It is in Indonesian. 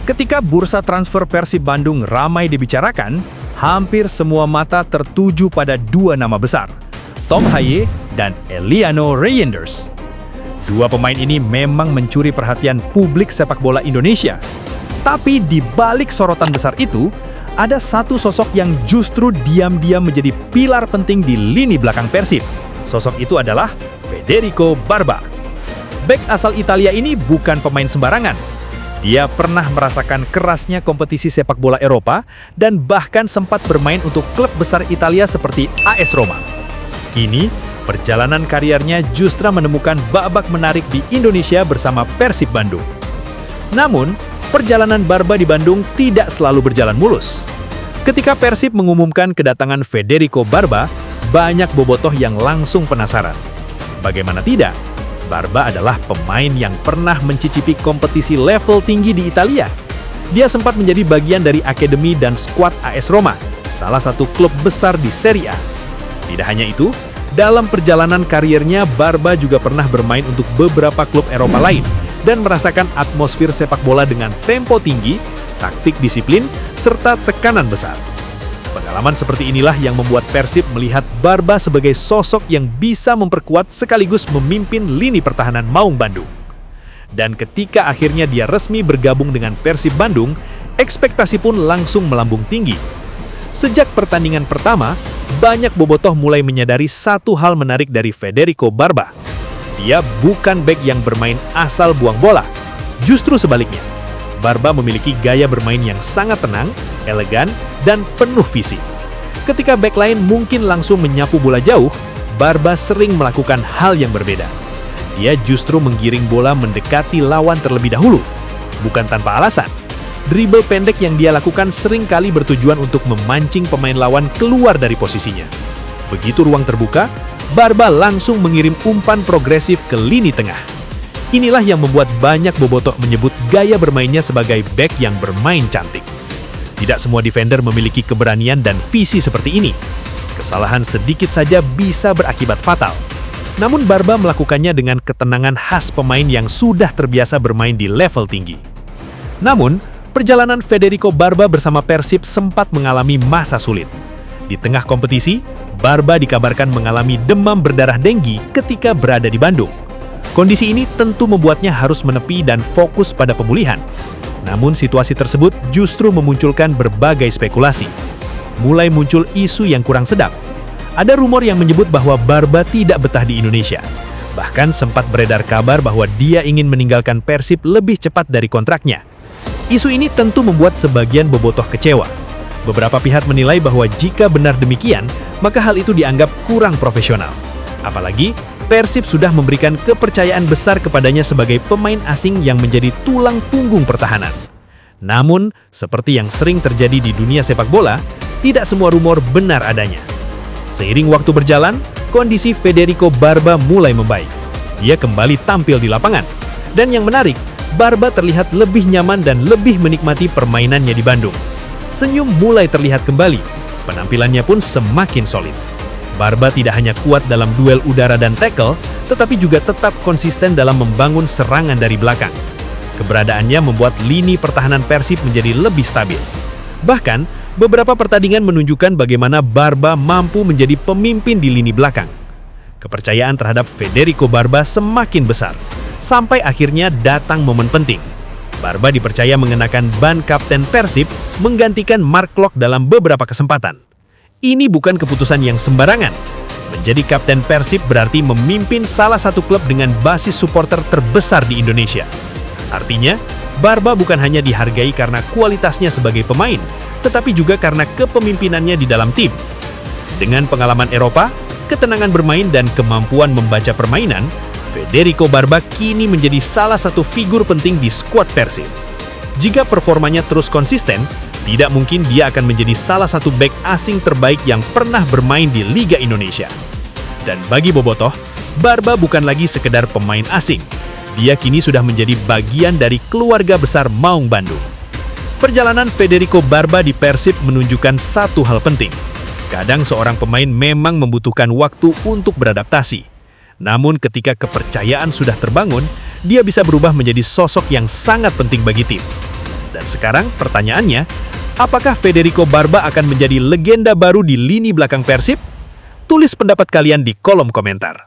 Ketika bursa transfer Persib Bandung ramai dibicarakan, hampir semua mata tertuju pada dua nama besar, Tom Haye dan Eliano Reyenders. Dua pemain ini memang mencuri perhatian publik sepak bola Indonesia. Tapi di balik sorotan besar itu, ada satu sosok yang justru diam-diam menjadi pilar penting di lini belakang Persib. Sosok itu adalah Federico Barba. Bek asal Italia ini bukan pemain sembarangan. Dia pernah merasakan kerasnya kompetisi sepak bola Eropa dan bahkan sempat bermain untuk klub besar Italia seperti AS Roma. Kini, perjalanan kariernya justru menemukan babak menarik di Indonesia bersama Persib Bandung. Namun, perjalanan Barba di Bandung tidak selalu berjalan mulus. Ketika Persib mengumumkan kedatangan Federico Barba, banyak bobotoh yang langsung penasaran. Bagaimana tidak? Barba adalah pemain yang pernah mencicipi kompetisi level tinggi di Italia. Dia sempat menjadi bagian dari akademi dan skuad AS Roma, salah satu klub besar di Serie A. Tidak hanya itu, dalam perjalanan kariernya Barba juga pernah bermain untuk beberapa klub Eropa lain dan merasakan atmosfer sepak bola dengan tempo tinggi, taktik disiplin, serta tekanan besar. Pengalaman seperti inilah yang membuat Persib melihat Barba sebagai sosok yang bisa memperkuat sekaligus memimpin lini pertahanan Maung Bandung. Dan ketika akhirnya dia resmi bergabung dengan Persib Bandung, ekspektasi pun langsung melambung tinggi. Sejak pertandingan pertama, banyak bobotoh mulai menyadari satu hal menarik dari Federico Barba. Dia bukan bek yang bermain asal buang bola. Justru sebaliknya, Barba memiliki gaya bermain yang sangat tenang, elegan, dan penuh visi. Ketika bek lain mungkin langsung menyapu bola jauh, Barba sering melakukan hal yang berbeda. Dia justru menggiring bola mendekati lawan terlebih dahulu. Bukan tanpa alasan, dribble pendek yang dia lakukan seringkali bertujuan untuk memancing pemain lawan keluar dari posisinya. Begitu ruang terbuka, Barba langsung mengirim umpan progresif ke lini tengah. Inilah yang membuat banyak bobotoh menyebut gaya bermainnya sebagai bek yang bermain cantik. Tidak semua defender memiliki keberanian dan visi seperti ini. Kesalahan sedikit saja bisa berakibat fatal. Namun Barba melakukannya dengan ketenangan khas pemain yang sudah terbiasa bermain di level tinggi. Namun, perjalanan Federico Barba bersama Persib sempat mengalami masa sulit. Di tengah kompetisi, Barba dikabarkan mengalami demam berdarah denggi ketika berada di Bandung. Kondisi ini tentu membuatnya harus menepi dan fokus pada pemulihan. Namun situasi tersebut justru memunculkan berbagai spekulasi. Mulai muncul isu yang kurang sedap. Ada rumor yang menyebut bahwa Barba tidak betah di Indonesia. Bahkan sempat beredar kabar bahwa dia ingin meninggalkan Persib lebih cepat dari kontraknya. Isu ini tentu membuat sebagian bobotoh kecewa. Beberapa pihak menilai bahwa jika benar demikian, maka hal itu dianggap kurang profesional. Apalagi, Persib sudah memberikan kepercayaan besar kepadanya sebagai pemain asing yang menjadi tulang punggung pertahanan. Namun, seperti yang sering terjadi di dunia sepak bola, tidak semua rumor benar adanya. Seiring waktu berjalan, kondisi Federico Barba mulai membaik. Dia kembali tampil di lapangan. Dan yang menarik, Barba terlihat lebih nyaman dan lebih menikmati permainannya di Bandung. Senyum mulai terlihat kembali. Penampilannya pun semakin solid. Barba tidak hanya kuat dalam duel udara dan tackle, tetapi juga tetap konsisten dalam membangun serangan dari belakang. Keberadaannya membuat lini pertahanan Persib menjadi lebih stabil. Bahkan, beberapa pertandingan menunjukkan bagaimana Barba mampu menjadi pemimpin di lini belakang. Kepercayaan terhadap Federico Barba semakin besar, sampai akhirnya datang momen penting. Barba dipercaya mengenakan ban kapten Persib, menggantikan Mark Klok dalam beberapa kesempatan. Ini bukan keputusan yang sembarangan. Menjadi kapten Persib berarti memimpin salah satu klub dengan basis supporter terbesar di Indonesia. Artinya, Barba bukan hanya dihargai karena kualitasnya sebagai pemain, tetapi juga karena kepemimpinannya di dalam tim. Dengan pengalaman Eropa, ketenangan bermain dan kemampuan membaca permainan, Federico Barba kini menjadi salah satu figur penting di skuad Persib. Jika performanya terus konsisten, tidak mungkin dia akan menjadi salah satu bek asing terbaik yang pernah bermain di Liga Indonesia. Dan bagi bobotoh, Barba bukan lagi sekedar pemain asing. Dia kini sudah menjadi bagian dari keluarga besar Maung Bandung. Perjalanan Federico Barba di Persib menunjukkan satu hal penting. Kadang seorang pemain memang membutuhkan waktu untuk beradaptasi. Namun ketika kepercayaan sudah terbangun, dia bisa berubah menjadi sosok yang sangat penting bagi tim. Dan sekarang pertanyaannya, apakah Federico Barba akan menjadi legenda baru di lini belakang Persib? Tulis pendapat kalian di kolom komentar.